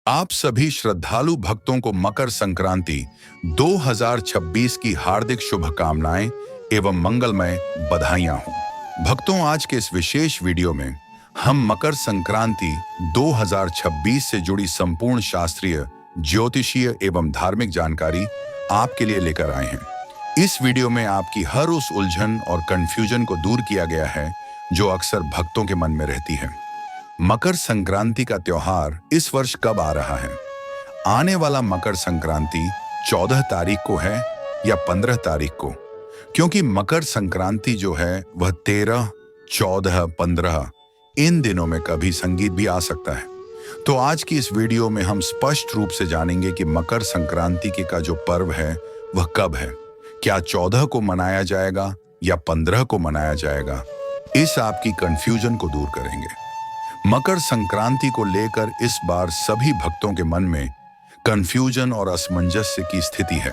आप सभी श्रद्धालु भक्तों को मकर संक्रांति 2026 की हार्दिक शुभकामनाएं एवं मंगलमय बधाइयां हों। भक्तों, आज के इस विशेष वीडियो में हम मकर संक्रांति 2026 से जुड़ी संपूर्ण शास्त्रीय, ज्योतिषीय एवं धार्मिक जानकारी आपके लिए लेकर आए हैं। इस वीडियो में आपकी हर उस उलझन और कंफ्यूजन को दूर किया गया है जो अक्सर भक्तों के मन में रहती है। मकर संक्रांति का त्योहार इस वर्ष कब आ रहा है? आने वाला मकर संक्रांति 14 तारीख को है या 15 तारीख को? क्योंकि मकर संक्रांति जो है वह 13, 14, 15 इन दिनों में कभी संगीत भी आ सकता है। तो आज की इस वीडियो में हम स्पष्ट रूप से जानेंगे कि मकर संक्रांति के का जो पर्व है वह कब है। क्या 14 को मनाया जाएगा या 15 को मनाया जाएगा? इस आपकी कंफ्यूजन को दूर करेंगे। मकर संक्रांति को लेकर इस बार सभी भक्तों के मन में कंफ्यूजन और असमंजस्य की स्थिति है।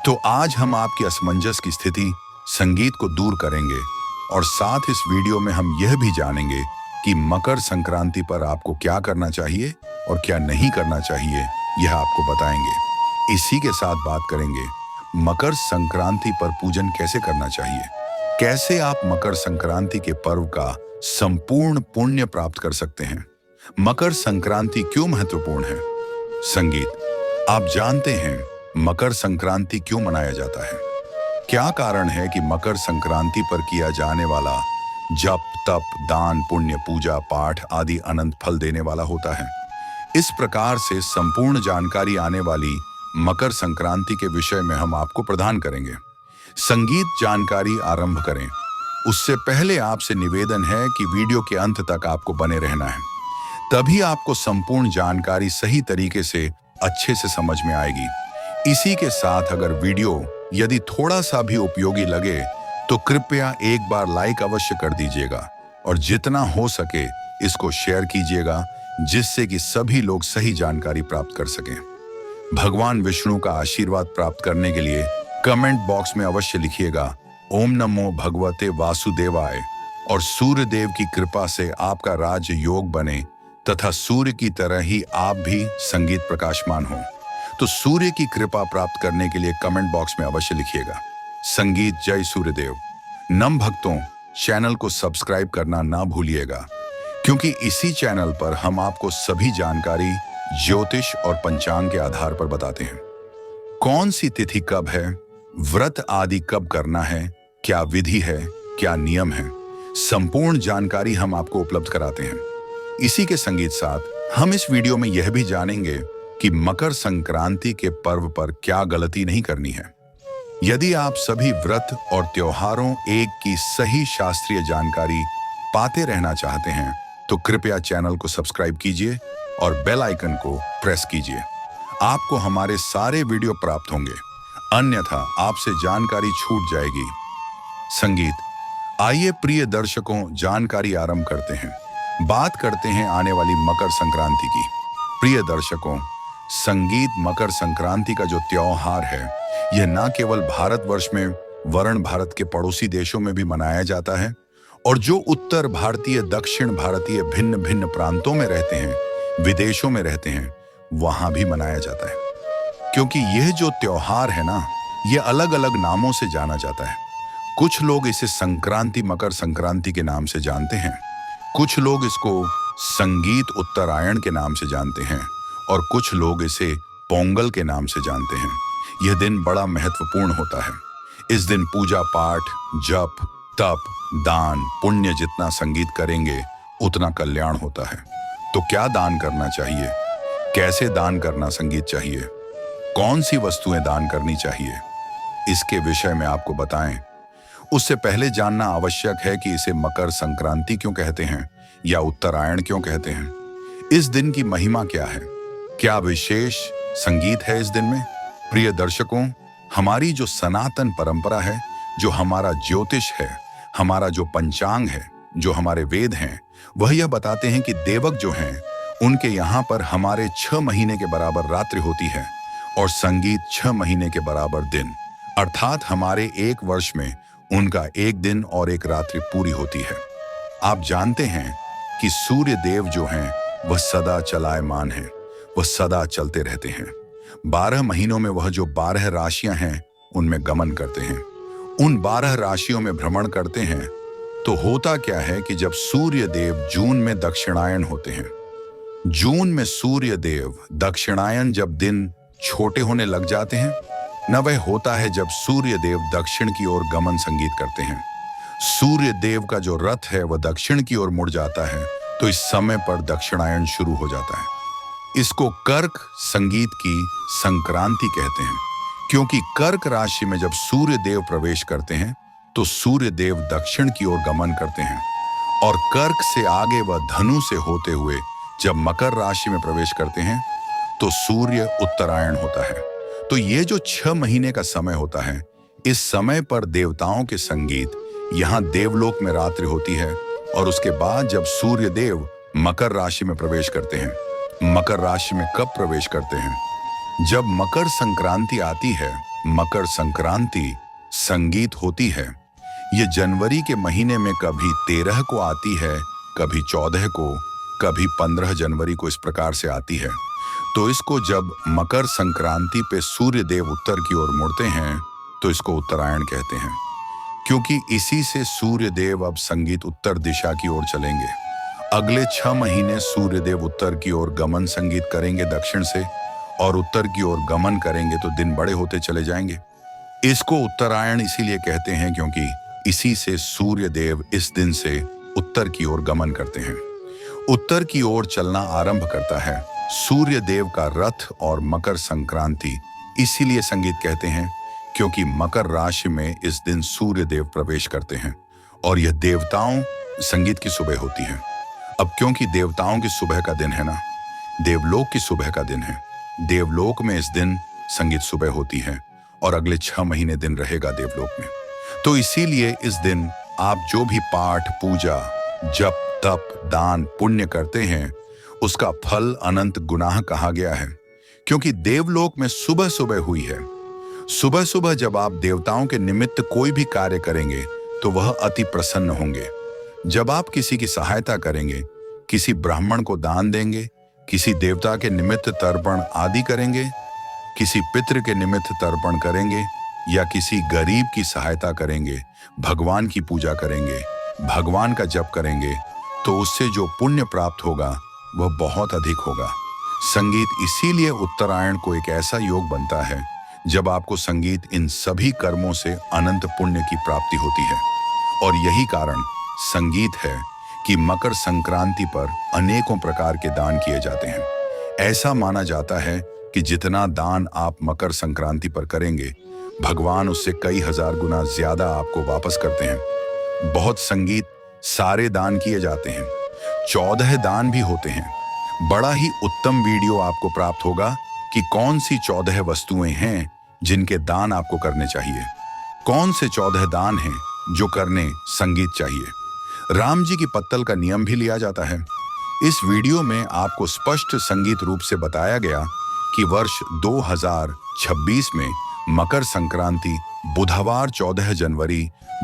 तो आज हम आपकी असमंजस की स्थिति, संगीत को दूर करेंगे और साथ इस वीडियो में हम यह भी जानेंगे कि मकर संक्रांति पर आपको क्या करना चाहिए और क्या नहीं करना चाहिए, यह आपको बताएंगे। इसी के साथ बात करेंगे मकर संक्रांति पर पूजन कैसे करना चाहिए, कैसे आप मकर संक्रांति के पर्व का संपूर्ण पुण्य प्राप्त कर सकते हैं। मकर संक्रांति क्यों महत्वपूर्ण है? संगीत, आप जानते हैं मकर संक्रांति क्यों मनाया जाता है? क्या कारण है कि मकर संक्रांति पर किया जाने वाला जप, तप, दान, पुण्य, पूजा पाठ आदि अनंत फल देने वाला होता है? इस प्रकार से संपूर्ण जानकारी आने वाली मकर संक्रांति के विषय में हम आपको प्रदान करेंगे। संगीत, जानकारी आरंभ करें उससे पहले आपसे निवेदन है कि वीडियो के अंत तक आपको बने रहना है, तभी आपको संपूर्ण जानकारी सही तरीके से अच्छे से समझ में आएगी। इसी के साथ अगर वीडियो यदि थोड़ा सा भी उपयोगी लगे तो कृपया एक बार लाइक अवश्य कर दीजिएगा और जितना हो सके इसको शेयर कीजिएगा, जिससे कि सभी लोग सही जानकारी प्राप्त कर सकें। भगवान विष्णु का आशीर्वाद प्राप्त करने के लिए कमेंट बॉक्स में अवश्य लिखिएगा ओम नमो भगवते वासुदेवाय और सूर्य देव की कृपा से आपका राज योग बने तथा सूर्य की तरह ही आप भी संगीत प्रकाशमान हो। तो सूर्य की कृपा प्राप्त करने के लिए कमेंट बॉक्स में अवश्य लिखिएगा संगीत जय सूर्यदेव। नम भक्तों, चैनल को सब्सक्राइब करना ना भूलिएगा, क्योंकि इसी चैनल पर हम आपको सभी जानकारी ज्योतिष और पंचांग के आधार पर बताते हैं। कौन सी तिथि कब है, व्रत आदि कब करना है, क्या विधि है, क्या नियम है, संपूर्ण जानकारी हम आपको उपलब्ध कराते हैं। इसी के संगीत साथ हम इस वीडियो में यह भी जानेंगे कि मकर संक्रांति के पर्व पर क्या गलती नहीं करनी है। यदि आप सभी व्रत और त्योहारों एक की सही शास्त्रीय जानकारी पाते रहना चाहते हैं तो कृपया चैनल को सब्सक्राइब कीजिए और बेल आइकन को प्रेस कीजिए। आपको हमारे सारे वीडियो प्राप्त होंगे, अन्यथा आपसे जानकारी छूट जाएगी। संगीत, आइए प्रिय दर्शकों, जानकारी आरंभ करते हैं। बात करते हैं आने वाली मकर संक्रांति की। प्रिय दर्शकों, संगीत, मकर संक्रांति का जो त्योहार है यह न केवल भारतवर्ष में वर्ण भारत के पड़ोसी देशों में भी मनाया जाता है और जो उत्तर भारतीय, दक्षिण भारतीय भिन्न भिन्न प्रांतों में रहते हैं, विदेशों में रहते हैं, वहां भी मनाया जाता है। क्योंकि यह जो त्योहार है ना, यह अलग अलग नामों से जाना जाता है। कुछ लोग इसे संक्रांति, मकर संक्रांति के नाम से जानते हैं, कुछ लोग इसको संगीत उत्तरायण के नाम से जानते हैं और कुछ लोग इसे पोंगल के नाम से जानते हैं। यह दिन बड़ा महत्वपूर्ण होता है। इस दिन पूजा पाठ, जप, तप, दान, पुण्य जितना संगीत करेंगे उतना कल्याण होता है। तो क्या दान करना चाहिए, कैसे दान करना संगीत चाहिए, कौन सी वस्तुएं दान करनी चाहिए, इसके विषय में आपको बताएं उससे पहले जानना आवश्यक है कि इसे मकर संक्रांति क्यों कहते हैं या उत्तरायण क्यों कहते हैं। इस दिन की महिमा क्या है, क्या विशेष संगीत है इस दिन में? प्रिय दर्शकों, हमारी जो सनातन परंपरा है, जो हमारा ज्योतिष है, हमारा जो पंचांग है, जो हमारे वेद हैं, वह यह बताते हैं कि देवक जो हैं उनके यहाँ पर हमारे 6 महीने के बराबर रात्रि होती है और संगीत 6 महीने के बराबर दिन, अर्थात हमारे एक वर्ष में उनका एक दिन और एक रात्रि पूरी होती है। आप जानते हैं कि सूर्य देव जो हैं वह सदा चलायमान हैं, वह सदा चलते रहते हैं। 12 महीनों में वह जो 12 राशियां हैं उनमें गमन करते हैं, उन 12 राशियों में भ्रमण करते हैं। तो होता क्या है कि जब सूर्य देव जून में दक्षिणायन होते हैं, जून में सूर्य देव दक्षिणायन जब दिन छोटे होने लग जाते हैं, न वह होता है जब सूर्य देव दक्षिण की ओर गमन संगीत करते हैं। सूर्य देव का जो रथ है वह दक्षिण की ओर मुड़ जाता है, तो इस समय पर दक्षिणायन शुरू हो जाता है। इसको कर्क संगीत की संक्रांति कहते हैं, क्योंकि कर्क राशि में जब सूर्य देव प्रवेश करते हैं तो सूर्य देव दक्षिण की ओर गमन करते हैं, और कर्क से आगे वह धनु से होते हुए जब मकर राशि में प्रवेश करते हैं तो सूर्य उत्तरायण होता है। तो ये जो 6 महीने का समय होता है, इस समय पर देवताओं के संगीत, यहाँ देवलोक में रात्रि होती है, और उसके बाद जब सूर्य देव मकर राशि में प्रवेश करते हैं। मकर राशि में कब प्रवेश करते हैं? जब मकर संक्रांति आती है। मकर संक्रांति संगीत होती है। ये जनवरी के महीने में कभी 13 को आती है, कभी 14 को, कभी 15 जनवरी को, इस प्रकार से आती है। तो इसको जब मकर संक्रांति पे सूर्य देव उत्तर की ओर मुड़ते हैं तो इसको उत्तरायण कहते हैं, क्योंकि इसी से सूर्य देव अब संगीत उत्तर दिशा की ओर चलेंगे। अगले 6 महीने सूर्य देव उत्तर की ओर गमन संगीत करेंगे दक्षिण से, और उत्तर की ओर गमन करेंगे तो दिन बड़े होते चले जाएंगे। इसको उत्तरायण इसीलिए कहते हैं क्योंकि इसी से सूर्य देव इस दिन से उत्तर की ओर गमन करते हैं। उत्तर की ओर चलना आरंभ करता है सूर्य देव का रथ, और मकर संक्रांति इसीलिए संगीत कहते हैं क्योंकि मकर राशि में इस दिन सूर्य देव प्रवेश करते हैं, और यह देवताओं संगीत की सुबह होती है। अब क्योंकि देवताओं की सुबह का दिन है ना, देवलोक की सुबह का दिन है, देवलोक में इस दिन संगीत सुबह होती है, और अगले 6 महीने दिन रहेगा देवलोक में। तो इसीलिए इस दिन आप जो भी पाठ, पूजा, जप, तप, दान, पुण्य करते हैं, उसका फल अनंत गुनाह कहा गया है, क्योंकि देवलोक में सुबह सुबह हुई है। सुबह सुबह जब आप देवताओं के निमित्त कोई भी कार्य करेंगे तो वह अति प्रसन्न होंगे। जब आप किसी की सहायता करेंगे, किसी ब्राह्मण को दान देंगे, किसी देवता के निमित्त तर्पण आदि करेंगे, किसी पितृ के निमित्त तर्पण करेंगे, या किसी गरीब की सहायता करेंगे, भगवान की पूजा करेंगे, भगवान का जप करेंगे, तो उससे जो पुण्य प्राप्त होगा वह बहुत अधिक होगा। संगीत इसीलिए उत्तरायण को एक ऐसा योग बनता है जब आपको संगीत इन सभी कर्मों से अनंत पुण्य की प्राप्ति होती है। और यही कारण संगीत है कि मकर संक्रांति पर अनेकों प्रकार के दान किए जाते हैं। ऐसा माना जाता है कि जितना दान आप मकर संक्रांति पर करेंगे, भगवान उससे कई हजार गुना ज्यादा आपको वापस करते हैं। बहुत संगीत सारे दान किए जाते हैं, 14 दान भी होते हैं। बड़ा ही उत्तम वीडियो आपको प्राप्त होगा कि कौन सी 14 वस्तुएं हैं जिनके दान आपको करने चाहिए, कौन से 14 दान हैं जो करने संगीत चाहिए। राम जी की पत्तल का नियम भी लिया जाता है। इस वीडियो में आपको स्पष्ट संगीत रूप से बताया गया कि वर्ष 2026 में मकर संक्रांति बुधवार 14 जनवरी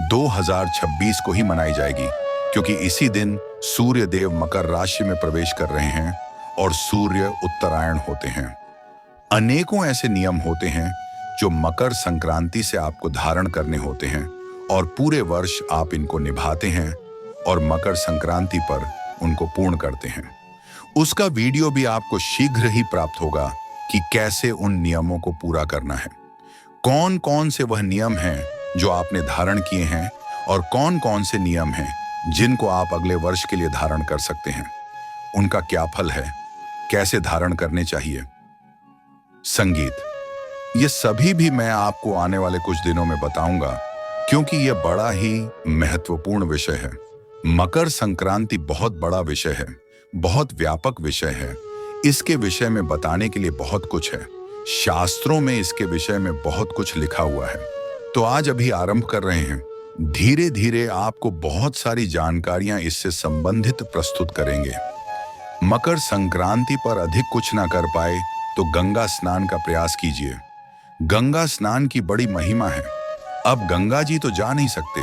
2026 को ही मनाई जाएगी, क्योंकि इसी दिन सूर्य देव मकर राशि में प्रवेश कर रहे हैं और सूर्य उत्तरायण होते हैं। अनेकों ऐसे नियम होते हैं जो मकर संक्रांति से आपको धारण करने होते हैं, और पूरे वर्ष आप इनको निभाते हैं और मकर संक्रांति पर उनको पूर्ण करते हैं। उसका वीडियो भी आपको शीघ्र ही प्राप्त होगा कि कैसे उन नियमों को पूरा करना है, कौन कौन से वह नियम हैं जो आपने धारण किए हैं, और कौन कौन से नियम हैं जिनको आप अगले वर्ष के लिए धारण कर सकते हैं, उनका क्या फल है, कैसे धारण करने चाहिए। संगीत, ये सभी भी मैं आपको आने वाले कुछ दिनों में बताऊंगा, क्योंकि यह बड़ा ही महत्वपूर्ण विषय है। मकर संक्रांति बहुत बड़ा विषय है, बहुत व्यापक विषय है। इसके विषय में बताने के लिए बहुत कुछ है, शास्त्रों में इसके विषय में बहुत कुछ लिखा हुआ है। तो आज अभी आरंभ कर रहे हैं, धीरे धीरे आपको बहुत सारी जानकारियां इससे संबंधित प्रस्तुत करेंगे। मकर संक्रांति पर अधिक कुछ ना कर पाए तो गंगा स्नान का प्रयास कीजिए। गंगा स्नान की बड़ी महिमा है। अब गंगा जी तो जा नहीं सकते,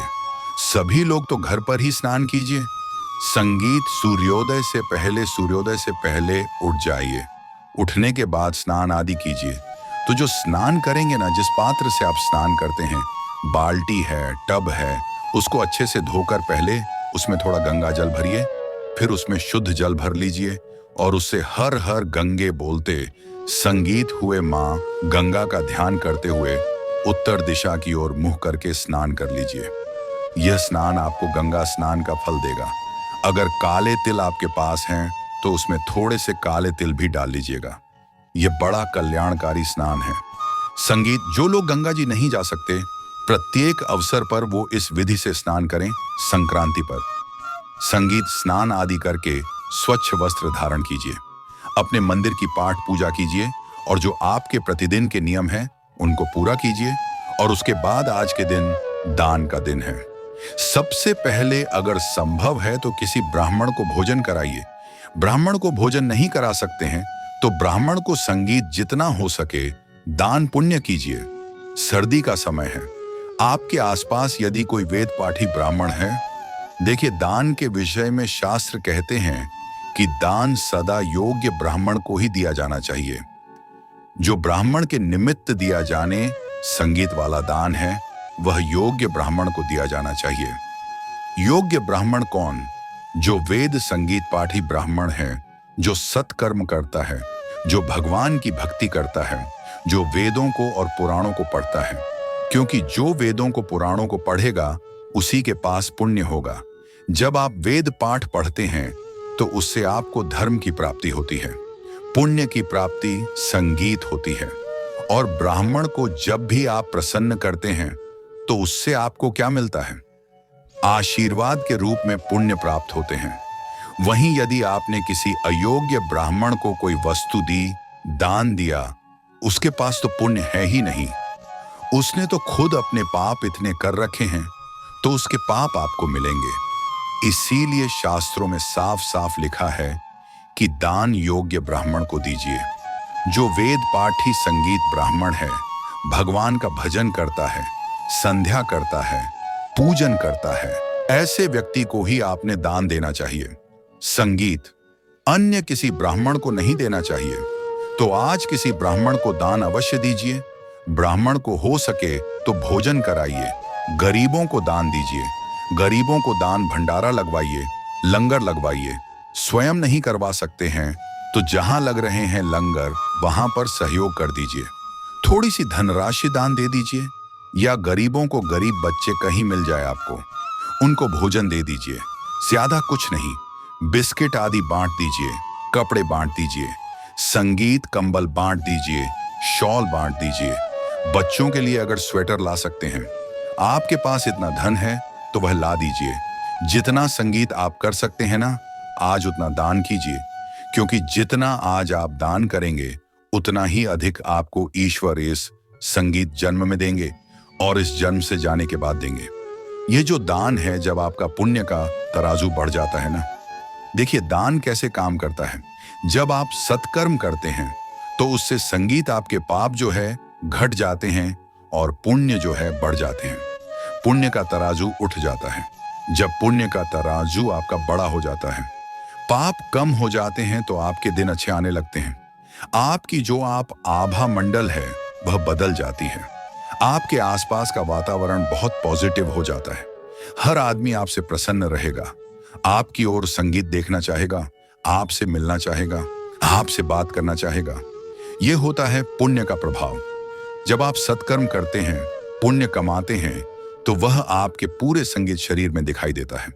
सभी लोग तो घर पर ही स्नान कीजिए। संगीत सूर्योदय से पहले उठ जाइए उठने के बाद स्नान आदि कीजिए। तो जो स्नान करेंगे ना, जिस पात्र से आप स्नान करते हैं, बाल्टी है, टब है, उसको अच्छे से धोकर पहले उसमें थोड़ा गंगा जल भरिए, फिर उसमें शुद्ध जल भर लीजिए और उससे हर हर गंगे बोलते संगीत हुए माँ गंगा का ध्यान करते हुए उत्तर दिशा की ओर मुंह करके स्नान कर लीजिए। यह स्नान आपको गंगा स्नान का फल देगा। अगर काले तिल आपके पास हैं तो उसमें थोड़े से काले तिल भी डाल लीजिएगा। यह बड़ा कल्याणकारी स्नान है। संगीत, जो लोग गंगा जी नहीं जा सकते, प्रत्येक अवसर पर वो इस विधि से स्नान करें। संक्रांति पर संगीत स्नान आदि करके स्वच्छ वस्त्र धारण कीजिए, अपने मंदिर की पाठ पूजा कीजिए और जो आपके प्रतिदिन के नियम हैं उनको पूरा कीजिए। और उसके बाद आज के दिन दान का दिन है। सबसे पहले अगर संभव है तो किसी ब्राह्मण को भोजन कराइए। ब्राह्मण को भोजन नहीं करा सकते हैं तो ब्राह्मण को संगीत जितना हो सके दान पुण्य कीजिए। सर्दी का समय है, आपके आसपास यदि कोई वेद पाठी ब्राह्मण है, देखिए दान के विषय में शास्त्र कहते हैं कि दान सदा योग्य ब्राह्मण को ही दिया जाना चाहिए। जो ब्राह्मण के निमित्त दिया जाने संगीत वाला दान है, वह योग्य ब्राह्मण को दिया जाना चाहिए। योग्य ब्राह्मण कौन? जो वेद संगीत पाठी ब्राह्मण है, जो सत्कर्म करता है, जो भगवान की भक्ति करता है, जो वेदों को और पुराणों को पढ़ता है। क्योंकि जो वेदों को पुराणों को पढ़ेगा उसी के पास पुण्य होगा। जब आप वेद पाठ पढ़ते हैं तो उससे आपको धर्म की प्राप्ति होती है, पुण्य की प्राप्ति संगीत होती है। और ब्राह्मण को जब भी आप प्रसन्न करते हैं तो उससे आपको क्या मिलता है? आशीर्वाद के रूप में पुण्य प्राप्त होते हैं। वहीं यदि आपने किसी अयोग्य ब्राह्मण को कोई वस्तु दी, दान दिया, उसके पास तो पुण्य है ही नहीं। उसने तो खुद अपने पाप इतने कर रखे हैं, तो उसके पाप आपको मिलेंगे। इसीलिए शास्त्रों में साफ साफ लिखा है कि दान योग्य ब्राह्मण को दीजिए। जो वेद पाठी संगीत ब्राह्मण है, भगवान का भजन करता है, संध्या करता है, पूजन करता है, ऐसे व्यक्ति को ही आपने दान देना चाहिए। संगीत अन्य किसी ब्राह्मण को नहीं देना चाहिए। तो आज किसी ब्राह्मण को दान अवश्य दीजिए। ब्राह्मण को हो सके तो भोजन कराइए, गरीबों को दान दीजिए, गरीबों को दान भंडारा लगवाइए, लंगर लगवाइए। स्वयं नहीं करवा सकते हैं तो जहां लग रहे हैं लंगर, वहां पर सहयोग कर दीजिए। थोड़ी सी धनराशि दान दे दीजिए, या गरीबों को, गरीब बच्चे कहीं मिल जाए आपको, उनको भोजन दे दीजिए। ज्यादा कुछ नहीं, बिस्किट आदि बांट दीजिए, कपड़े बांट दीजिए, संगीत कंबल बांट दीजिए, शॉल बांट दीजिए। बच्चों के लिए अगर स्वेटर ला सकते हैं, आपके पास इतना धन है तो वह ला दीजिए। जितना संगीत आप कर सकते हैं ना, आज उतना दान कीजिए। क्योंकि जितना आज आप दान करेंगे उतना ही अधिक आपको ईश्वर इस संगीत जन्म में देंगे और इस जन्म से जाने के बाद देंगे। ये जो दान है, जब आपका पुण्य का तराजू बढ़ जाता है ना, देखिए दान कैसे काम करता है। जब आप सत्कर्म करते हैं तो उससे संगीत आपके पाप जो है घट जाते हैं और पुण्य जो है बढ़ जाते हैं। पुण्य का तराजू उठ जाता है। जब पुण्य का तराजू आपका बड़ा हो जाता है, पाप कम हो जाते हैं, तो आपके दिन अच्छे आने लगते हैं। आपकी जो आप आभा मंडल है वह बदल जाती है। आपके आसपास का वातावरण बहुत पॉजिटिव हो जाता है। हर आदमी आपसे प्रसन्न रहेगा, आपकी ओर संगीत देखना चाहेगा, आपसे मिलना चाहेगा, आपसे बात करना चाहेगा। यह होता है पुण्य का प्रभाव। जब आप सत्कर्म करते हैं, पुण्य कमाते हैं, तो वह आपके पूरे संगीत शरीर में दिखाई देता है।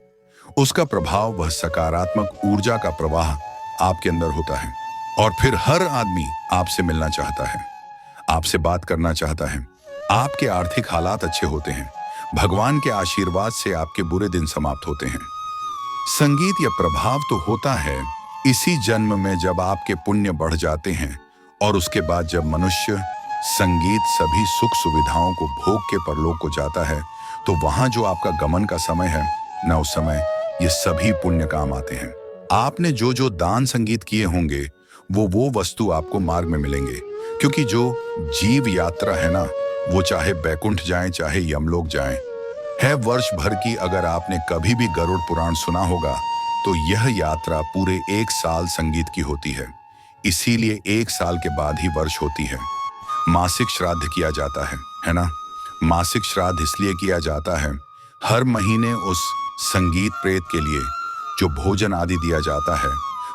उसका प्रभाव, वह सकारात्मक ऊर्जा का प्रवाह आपके अंदर होता है। और फिर हर आदमी आपसे मिलना चाहता है, आपसे बात करना चाहता है। आपके आर्थिक हालात अच्छे होते हैं। भगवान के आशीर्वाद से आपके बुरे दिन समाप्त होते हैं। संगीत या प्रभाव तो होता है इसी जन्म में, जब आपके पुण्य बढ़ जाते हैं और उसके बाद जब मनुष्य संगीत सभी सुख सुविधाओं को भोग के परलोक को जाता है, तो वहां जो आपका गमन का समय है ना, उस समय ये सभी पुण्य काम आते हैं। आपने जो जो दान संगीत किए होंगे वो वस्तु आपको मार्ग में मिलेंगे। क्योंकि जो जीव यात्रा है ना, वो चाहे बैकुंठ जाए चाहे यमलोक जाए, है वर्ष भर की। अगर आपने कभी भी गरुड़ पुराण सुना होगा तो यह यात्रा पूरे 1 साल संगीत की होती है। इसीलिए 1 साल के बाद ही वर्ष होती है। मासिक श्राद्ध किया जाता है ना। मासिक श्राद्ध इसलिए किया जाता है, हर महीने उस संगीत प्रेत के लिए जो भोजन आदि दिया जाता है,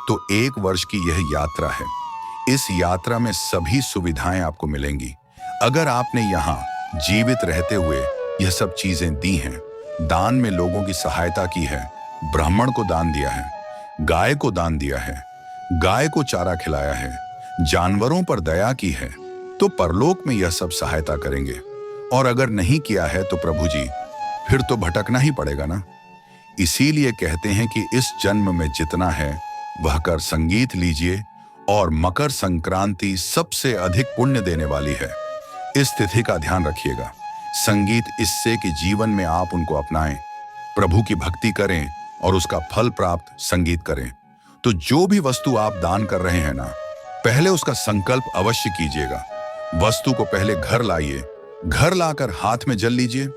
तो 1 वर्ष की यह यात्रा है। इस यात्रा में सभी सुविधाएं आपको मिलेंगी। अगर आपने यहाँ जीवित रहते हुए यह सब चीजें दी हैं, दान में लोगों की सहायता की है, ब्राह्मण को दान दिया है, गाय को दान दिया है, गाय को चारा खिलाया है, जानवरों पर दया की है, तो परलोक में यह सब सहायता करेंगे। और अगर नहीं किया है तो प्रभु जी, फिर तो भटकना ही पड़ेगा ना। इसीलिए कहते हैं कि इस जन्म में जितना है वह कर संगीत लीजिए, और मकर संक्रांति सबसे अधिक पुण्य देने वाली है। इस तिथि का ध्यान रखिएगा। संगीत इससे कि जीवन में आप उनको अपनाएं, प्रभु की भक्ति करें और उसका फल प्राप्त संगीत करें। तो जो भी वस्तु आप दान कर रहे हैं ना, पहले उसका संकल्प अवश्य कीजिएगा। वस्तु को पहले घर लाइए, घर लाकर हाथ में जल लीजिए,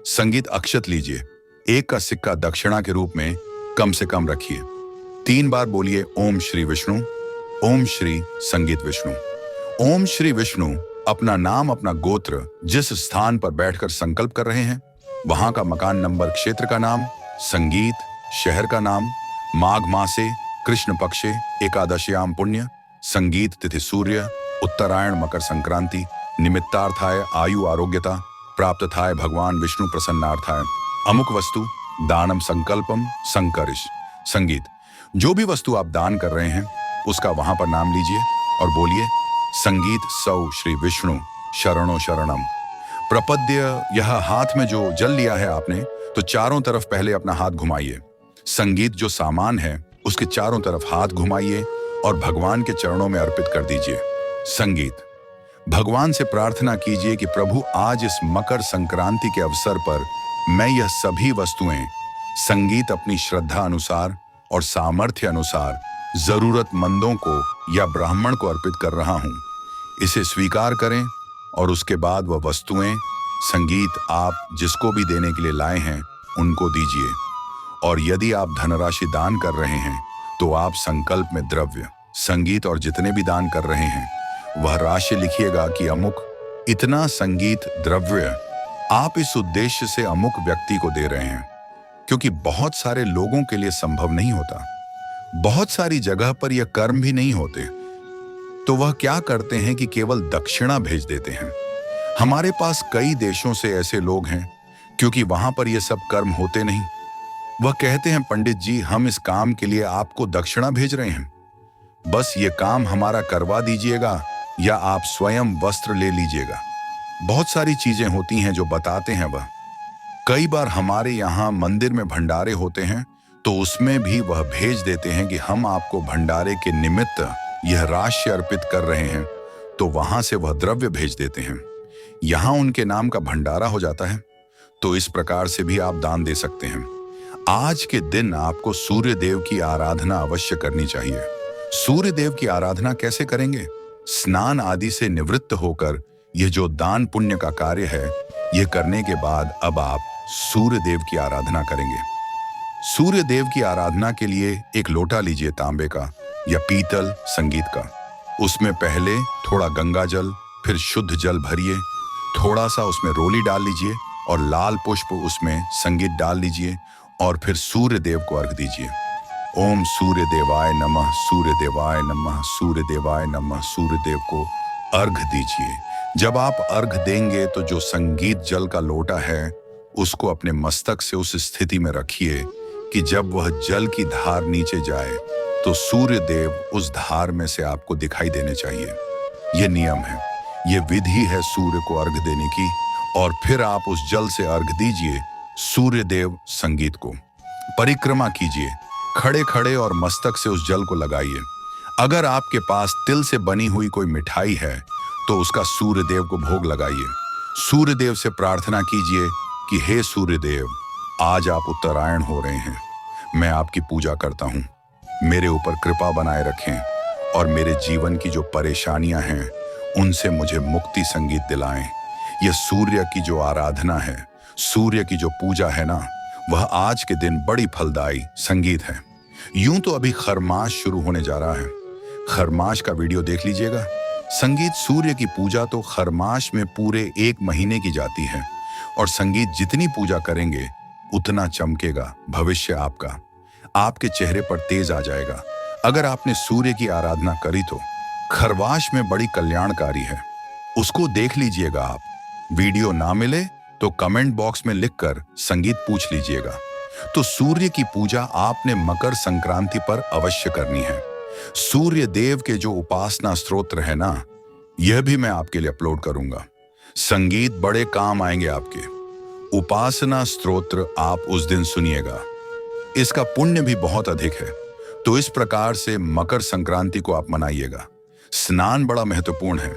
संगीत अक्षत लीजिए, 1 का सिक्का दक्षिणा के रूप में कम से कम रखिए। 3 बार बोलिए ओम श्री विष्णु, ओम श्री संगीत विष्णु। ओम श्री विष्णु अपना नाम, अपना गोत्र, जिस स्थान पर बैठकर संकल्प कर रहे हैं वहां का मकान नंबर, क्षेत्र का नाम, संगीत, शहर का नाम, माघ मासे कृष्ण पक्षे एकादश्याम पुण्य, संगीत तिथि सूर्य, उत्तरायण मकर संक्रांति, निमित्तार्थाय आयु आरोग्यता, प्राप्तथाय भगवान विष्णु प्रसन्नार्थाय, अमुक वस्तु दानम संकल्पम संकरिश। संगीत, जो भी वस्तु आप दान कर रहे हैं उसका वहां पर नाम लीजिए और बोलिए संगीत सौ श्री विष्णु शरणो शरणम प्रपद्य। यह हाथ में जो जल लिया है आपने, तो चारों तरफ पहले अपना हाथ घुमाइए। संगीत जो सामान है उसके चारों तरफ हाथ घुमाइए और भगवान के चरणों में अर्पित कर दीजिए। संगीत, भगवान से प्रार्थना कीजिए कि प्रभु आज इस मकर संक्रांति के अवसर पर मैं यह सभी वस्तुएं संगीत अपनी श्रद्धा अनुसार और सामर्थ्य अनुसार जरूरतमंदों को या ब्राह्मण को अर्पित कर रहा हूं। इसे स्वीकार करें और उसके बाद वह वस्तुएं संगीत आप जिसको भी देने के लिए लाए हैं उनको दीजिए। और यदि आप धनराशि दान कर रहे हैं तो आप संकल्प में द्रव्य, संगीत और जितने भी दान कर रहे हैं वह राशि लिखिएगा कि अमुक इतना संगीत द्रव्य आप इस उद्देश्य से अमुक व्यक्ति को दे रहे हैं, क्योंकि बहुत सारे लोगों के लिए संभव नहीं होता। बहुत सारी जगह पर यह कर्म भी नहीं होते, तो वह क्या करते हैं कि केवल दक्षिणा भेज देते हैं। हमारे पास कई देशों से ऐसे लोग हैं, क्योंकि वहां पर यह सब कर्म होते नहीं। वह कहते हैं पंडित जी, हम इस काम के लिए आपको दक्षिणा भेज रहे हैं, बस ये काम हमारा करवा दीजिएगा या आप स्वयं वस्त्र ले लीजिएगा। बहुत सारी चीजें होती हैं जो बताते हैं वह। कई बार हमारे यहाँ मंदिर में भंडारे होते हैं, तो उसमें भी वह भेज देते हैं कि हम आपको भंडारे के निमित्त यह राशि अर्पित कर रहे हैं, तो वहां से वह द्रव्य भेज देते हैं। यहाँ उनके नाम का भंडारा हो जाता है। तो इस प्रकार से भी आप दान दे सकते हैं। आज के दिन आपको सूर्य देव की आराधना अवश्य करनी चाहिए। सूर्य देव की आराधना कैसे करेंगे? स्नान आदि से निवृत्त होकर यह जो दान पुण्य का कार्य है, यह करने के बाद अब आप सूर्य देव की आराधना करेंगे। सूर्य देव की आराधना के लिए एक लोटा लीजिए, तांबे का या पीतल संगीत का। उसमें पहले थोड़ा गंगा जल, फिर शुद्ध जल भरिए, थोड़ा सा उसमें रोली डाल लीजिए और लाल पुष्प उसमें संगीत डाल लीजिए और फिर सूर्य देव को अर्घ दीजिए। ओम सूर्य देवाय नमः, सूर्य देवाय नमः, सूर्य देवाय नमः। सूर्य देव को अर्घ दीजिए। जब आप अर्घ देंगे तो जो संगीत जल का लोटा है उसको अपने मस्तक से उस स्थिति में रखिए कि जब वह जल की धार नीचे जाए तो सूर्य देव उस धार में से आपको दिखाई देने चाहिए। यह नियम है, यह विधि है सूर्य को अर्घ देने की। और फिर आप उस जल से अर्घ दीजिए सूर्य देव संगीत को। परिक्रमा कीजिए, खड़े खड़े और मस्तक से उस जल को लगाइए। अगर आपके पास तिल से बनी हुई कोई मिठाई है तो उसका सूर्य देव को भोग लगाइए। सूर्य देव से प्रार्थना कीजिए कि हे सूर्य देव, आज आप उत्तरायण हो रहे हैं, मैं आपकी पूजा करता हूँ, मेरे ऊपर कृपा बनाए रखें और मेरे जीवन की जो परेशानियां हैं उनसे मुझे मुक्ति संगीत दिलाएं। यह सूर्य की जो आराधना है, सूर्य की जो पूजा है ना, वह आज के दिन बड़ी फलदायी संगीत है। यूं तो अभी खरमास शुरू होने जा रहा है। खरमाश का वीडियो देख लीजिएगा। संगीत सूर्य की पूजा तो खरमाश में पूरे 1 महीने की जाती है और संगीत जितनी पूजा करेंगे उतना चमकेगा भविष्य आपका। आपके चेहरे पर तेज आ जाएगा। अगर आपने सूर्य की आराधना करी तो खरवाश में बड़ी कल्याणकारी है, उसको देख लीजिएगा आप। वीडियो ना मिले तो कमेंट बॉक्स में लिखकर संगीत पूछ लीजिएगा। तो सूर्य की पूजा आपने मकर संक्रांति पर अवश्य करनी है। सूर्य देव के जो उपासना स्तोत्र है ना, यह भी मैं आपके लिए अपलोड करूंगा। संगीत बड़े काम आएंगे आपके। उपासना स्तोत्र आप उस दिन सुनिएगा, इसका पुण्य भी बहुत अधिक है। तो इस प्रकार से मकर संक्रांति को आप मनाइएगा। स्नान बड़ा महत्वपूर्ण है,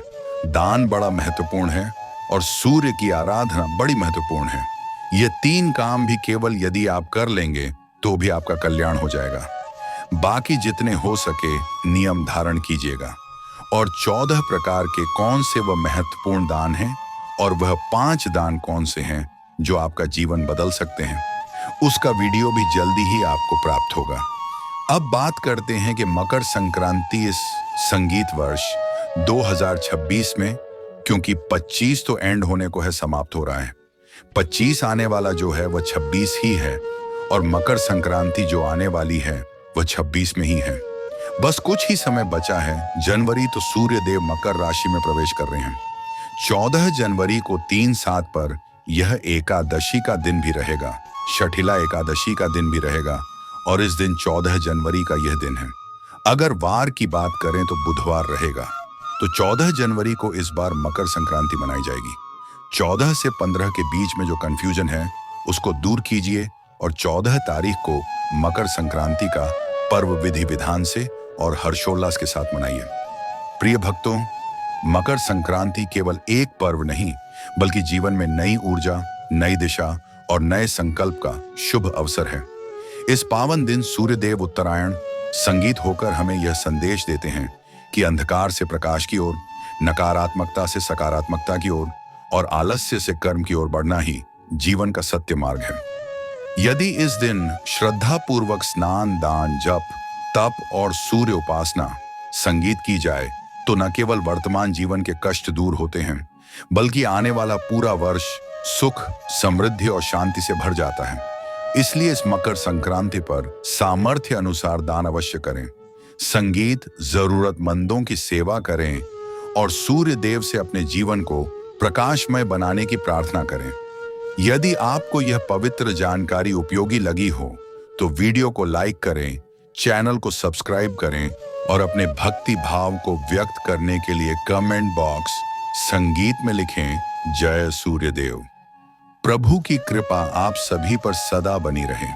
दान बड़ा महत्वपूर्ण है और सूर्य की आराधना बड़ी महत्वपूर्ण है। ये 3 काम भी केवल यदि आप कर लेंगे तो भी आपका कल्याण हो जाएगा। बाकी जितने हो सके नियम धारण कीजिएगा। और 14 प्रकार के कौन से वह महत्वपूर्ण दान हैं और वह 5 दान कौन से हैं जो आपका जीवन बदल सकते हैं, उसका वीडियो भी जल्दी ही आपको प्राप्त होगा। अब बात करते हैं कि मकर संक्रांति इस संगीत वर्ष 2026 में, क्योंकि 25 तो एंड होने को है, समाप्त हो रहा है, 25 आने वाला जो है वह 26 ही है और मकर संक्रांति जो आने वाली है वह 26 में ही है। बस कुछ ही समय बचा है। जनवरी तो सूर्य देव मकर राशि में प्रवेश कर रहे हैं। 14 जनवरी को 3/7 पर यह एकादशी का दिन भी रहेगा, शठिला एकादशी का दिन भी रहेगा और इस दिन 14 जनवरी का यह दिन है। अगर वार की बात करें तो बुधवार रहेगा। तो 14 जनवरी को इस बार मकर संक्रांति मनाई जाएगी। 14 से 15 के बीच में जो कंफ्यूजन है उसको दूर कीजिए और 14 तारीख को मकर संक्रांति का पर्व विधि विधान से और हर्षोल्लास के साथ मनाइए। प्रिय भक्तों, मकर संक्रांति केवल एक पर्व नहीं बल्कि जीवन में नई ऊर्जा, नई दिशा और नए संकल्प का शुभ अवसर है। इस पावन दिन सूर्यदेव उत्तरायण संगीत होकर हमें यह संदेश देते हैं कि अंधकार से प्रकाश की ओर, नकारात्मकता से सकारात्मकता की ओर और आलस्य से कर्म की ओर बढ़ना ही जीवन का सत्य मार्ग है। यदि इस दिन श्रद्धा पूर्वक स्नान, दान, जप, तप और सूर्य उपासना, संगीत की जाए तो न केवल वर्तमान जीवन के कष्ट दूर होते हैं बल्कि आने वाला पूरा वर्ष सुख, समृद्धि और शांति से भर जाता है। इसलिए इस मकर संक्रांति पर सामर्थ्य अनुसार दान अवश्य करें, संगीत, जरूरतमंदों की सेवा करें और सूर्य देव से अपने जीवन को प्रकाशमय बनाने की प्रार्थना करें। यदि आपको यह पवित्र जानकारी उपयोगी लगी हो तो वीडियो को लाइक करें, चैनल को सब्सक्राइब करें और अपने भक्ति भाव को व्यक्त करने के लिए कमेंट बॉक्स संगीत में लिखें, जय सूर्यदेव। प्रभु की कृपा आप सभी पर सदा बनी रहे।